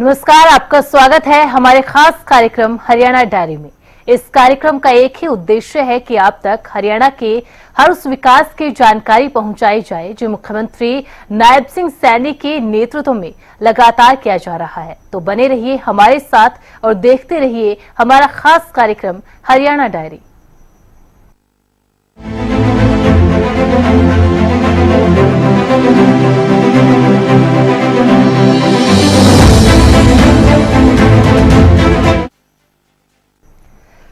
नमस्कार, आपका स्वागत है हमारे खास कार्यक्रम हरियाणा डायरी में। इस कार्यक्रम का एक ही उद्देश्य है कि आप तक हरियाणा के हर उस विकास की जानकारी पहुंचाई जाए जो मुख्यमंत्री नायब सिंह सैनी के नेतृत्व में लगातार किया जा रहा है। तो बने रहिए हमारे साथ और देखते रहिए हमारा खास कार्यक्रम हरियाणा डायरी।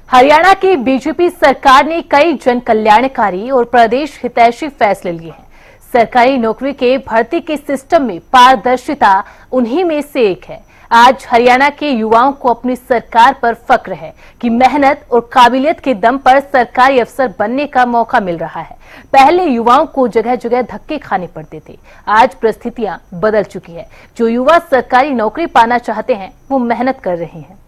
हरियाणा की बीजेपी सरकार ने कई जन कल्याणकारी और प्रदेश हितैषी फैसले लिए हैं। सरकारी नौकरी के भर्ती के सिस्टम में पारदर्शिता उन्हीं में से एक है। आज हरियाणा के युवाओं को अपनी सरकार पर फक्र है कि मेहनत और काबिलियत के दम पर सरकारी अफसर बनने का मौका मिल रहा है। पहले युवाओं को जगह जगह धक्के खाने पड़ते थे, आज परिस्थितियां बदल चुकी है। जो युवा सरकारी नौकरी पाना चाहते हैं वो मेहनत कर रहे हैं।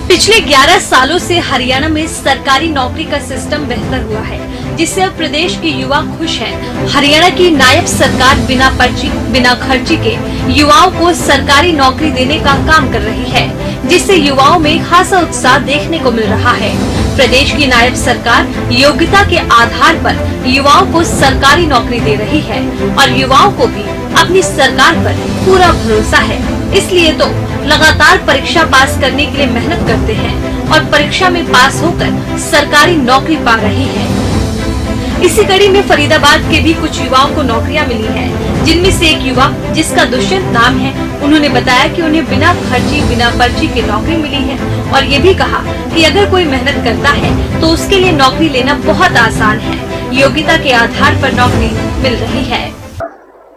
पिछले 11 सालों से हरियाणा में सरकारी नौकरी का सिस्टम बेहतर हुआ है, जिससे अब प्रदेश के युवा खुश हैं। हरियाणा की नायब सरकार बिना पर्ची बिना खर्ची के युवाओं को सरकारी नौकरी देने का काम कर रही है, जिससे युवाओं में खासा उत्साह देखने को मिल रहा है। प्रदेश की नायब सरकार योग्यता के आधार पर युवाओं को सरकारी नौकरी दे रही है और युवाओं को भी अपनी सरकार पर पूरा भरोसा है। इसलिए तो लगातार परीक्षा पास करने के लिए मेहनत करते हैं और परीक्षा में पास होकर सरकारी नौकरी पा रहे हैं। इसी कड़ी में फरीदाबाद के भी कुछ युवाओं को नौकरियां मिली हैं, जिनमें से एक युवा जिसका दुष्यंत नाम है, उन्होंने बताया कि उन्हें बिना खर्ची बिना पर्ची के नौकरी मिली है और ये भी कहा कि अगर कोई मेहनत करता है तो उसके लिए नौकरी लेना बहुत आसान है। योग्यता के आधार पर नौकरी मिल रही है।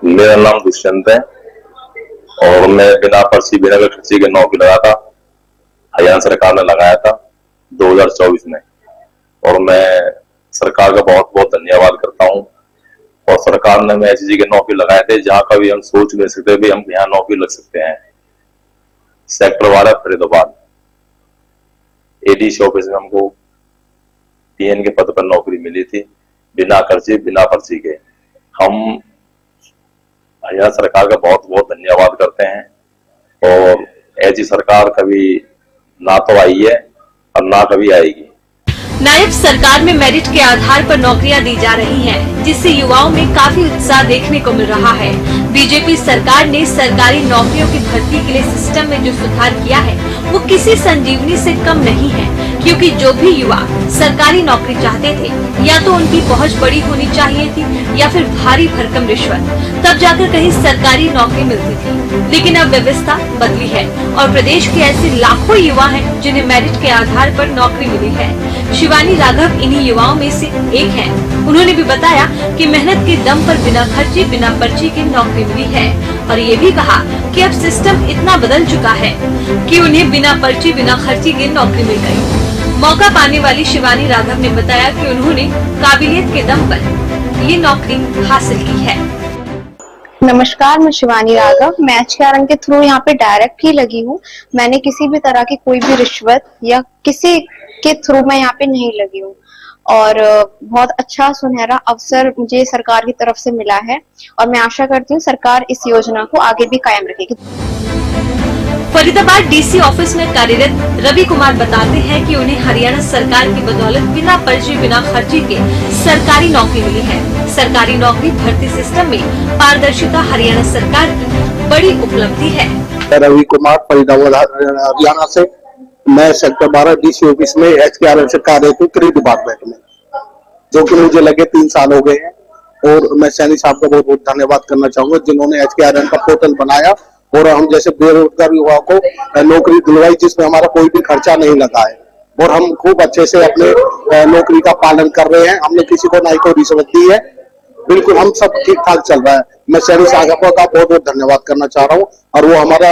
मेरा नाम दुष्यंत है और मैं बिना पर्ची बिना खर्ची के नौकरी लगा था। हरियाणा सरकार ने लगाया था 2024 में और मैं सरकार का बहुत बहुत धन्यवाद करता हूं। और सरकार ने मैं ऐसी जगह नौकरी लगाए थे जहां कभी हम सोच नहीं सकते भी हम यहाँ नौकरी लग सकते हैं। सेक्टर 12 फरीदाबाद एडीसी ऑफिस में हमको पीएन के पद पर नौकरी मिली थी, बिना खर्ची बिना पर्ची के। हम हरियाणा सरकार का बहुत बहुत धन्यवाद करते हैं और ऐसी सरकार कभी ना तो आई है और ना कभी आएगी। नायब सरकार में मेरिट के आधार पर नौकरियां दी जा रही हैं, जिससे युवाओं में काफी उत्साह देखने को मिल रहा है। बीजेपी सरकार ने सरकारी नौकरियों की भर्ती के लिए सिस्टम में जो सुधार किया है वो किसी संजीवनी से कम नहीं है, क्योंकि जो भी युवा सरकारी नौकरी चाहते थे या तो उनकी पहुंच बड़ी होनी चाहिए थी या फिर भारी भरकम रिश्वत, तब जाकर कहीं सरकारी नौकरी मिलती थी। लेकिन अब व्यवस्था बदली है और प्रदेश के ऐसे लाखों युवा हैं जिन्हें मेरिट के आधार पर नौकरी मिली है। शिवानी राघव इन्हीं युवाओं में से एक हैं। उन्होंने भी बताया कि मेहनत के दम पर बिना खर्ची बिना पर्ची की नौकरी मिली है और ये भी कहा कि अब सिस्टम इतना बदल चुका है कि उन्हें बिना पर्ची बिना खर्ची की नौकरी मिल गई। मौका पाने वाली शिवानी राघव ने बताया कि उन्होंने काबिलियत के दम पर ये नौकरी हासिल की है। नमस्कार, मैं शिवानी राघव। मैं HKRN के थ्रू यहाँ पे डायरेक्ट ही लगी हूँ। मैंने किसी भी तरह की कोई भी रिश्वत या किसी के थ्रू मैं यहाँ पे नहीं लगी हूँ और बहुत अच्छा सुनहरा अवसर मुझे सरकार की तरफ से मिला है और मैं आशा करती हूँ सरकार इस योजना को आगे भी कायम रखेगी। फरीदाबाद डीसी ऑफिस में कार्यरत रवि कुमार बताते हैं कि उन्हें हरियाणा सरकार की बदौलत बिना पर्ची बिना खर्ची के सरकारी नौकरी मिली है। सरकारी नौकरी भर्ती सिस्टम में पारदर्शिता हरियाणा सरकार की बड़ी उपलब्धि है। रवि कुमार फरीदाबाद हरियाणा से। मैं सेक्टर 12 डीसी ऑफिस में HKRN से कार्यरत हूँ क्रेडिट डिपार्टमेंट में, जो कि मुझे लगे 3 साल हो गए हैं। और मैं सैनी साहब का बहुत बहुत धन्यवाद करना चाहूंगा जिन्होंने HKRN का पोर्टल बनाया और हम जैसे बेरोजगार युवाओं को नौकरी दिलवाई, जिसमें हमारा कोई भी खर्चा नहीं लगा है और हम खूब अच्छे से अपने नौकरी का पालन कर रहे हैं। हमने किसी को ना ही कोई रिश्वत दी है, बिल्कुल हम सब ठीक ठाक चल रहा है। मैं सैनी साहब का बहुत बहुत धन्यवाद करना चाह रहा हूँ और वो हमारा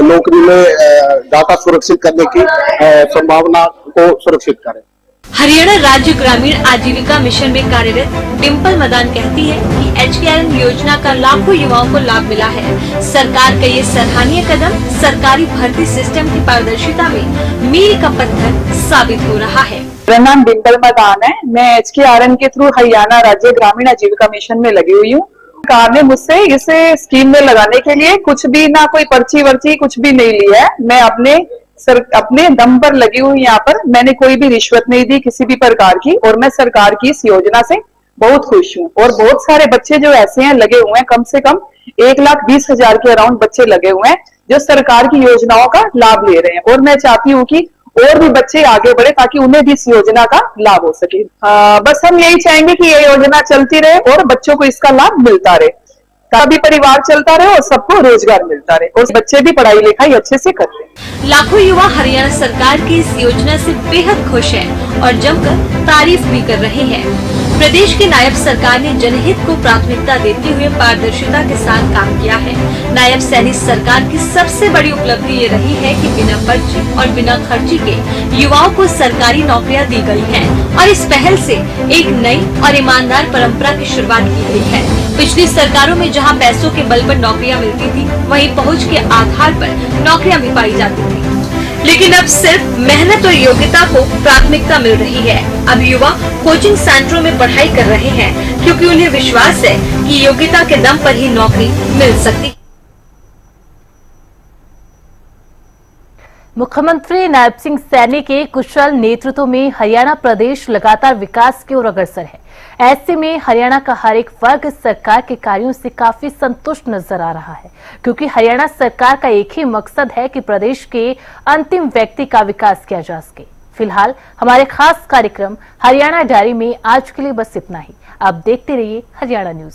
नौकरी में डाटा सुरक्षित करने की संभावना को सुरक्षित करें। हरियाणा राज्य ग्रामीण आजीविका मिशन में कार्यरत डिम्पल मदान कहती है कि HKRN योजना का लाखों युवाओं को लाभ मिला है। सरकार का ये सराहनीय कदम सरकारी भर्ती सिस्टम की पारदर्शिता में मील का पत्थर साबित हो रहा है। मेरा नाम डिम्पल मदान है। मैं HKRN के थ्रू हरियाणा राज्य ग्रामीण आजीविका मिशन में लगी हुई हूँ। सरकार ने मुझसे इसे स्कीम में लगाने के लिए कुछ भी ना कोई पर्ची वर्ची कुछ भी नहीं लिया है। मैं अपने दम पर लगी हुई यहाँ पर। मैंने कोई भी रिश्वत नहीं दी किसी भी प्रकार की, और मैं सरकार की इस योजना से बहुत खुश हूँ। और बहुत सारे बच्चे जो ऐसे हैं लगे हुए हैं, कम से कम 1,20,000 के अराउंड बच्चे लगे हुए हैं जो सरकार की योजनाओं का लाभ ले रहे हैं। और मैं चाहती हूँ कि और भी बच्चे आगे बढ़े ताकि उन्हें भी इस योजना का लाभ हो सके। बस हम यही चाहेंगे कि ये योजना चलती रहे और बच्चों को इसका लाभ मिलता रहे, तभी परिवार चलता रहे और सबको रोजगार मिलता रहे और बच्चे भी पढ़ाई लिखाई अच्छे से करते हैं। लाखों युवा हरियाणा सरकार की इस योजना से बेहद खुश हैं और जमकर तारीफ भी कर रहे हैं। प्रदेश के नायब सरकार ने जनहित को प्राथमिकता देते हुए पारदर्शिता के साथ काम किया है। नायब सैनी सरकार की सबसे बड़ी उपलब्धि ये रही है कि बिना पर्ची और बिना खर्ची के युवाओं को सरकारी नौकरियां दी गई हैं और इस पहल से एक नई और ईमानदार परंपरा की शुरुआत की गई है। पिछली सरकारों में जहां पैसों के बल पर नौकरियां मिलती थी, वहीं पहुंच के आधार पर नौकरियां भी पाई जाती थी, लेकिन अब सिर्फ मेहनत और योग्यता को प्राथमिकता मिल रही है। अब युवा कोचिंग सेंटरों में पढ़ाई कर रहे हैं क्योंकि उन्हें विश्वास है कि योग्यता के दम पर ही नौकरी मिल सकती। मुख्यमंत्री नायब सिंह सैनी के कुशल नेतृत्व में हरियाणा प्रदेश लगातार विकास की ओर अग्रसर है। ऐसे में हरियाणा का हर एक वर्ग सरकार के कार्यों से काफी संतुष्ट नजर आ रहा है, क्योंकि हरियाणा सरकार का एक ही मकसद है कि प्रदेश के अंतिम व्यक्ति का विकास किया जा सके। फिलहाल हमारे खास कार्यक्रम हरियाणा डायरी में आज के लिए बस इतना ही। आप देखते रहिए हरियाणा न्यूज।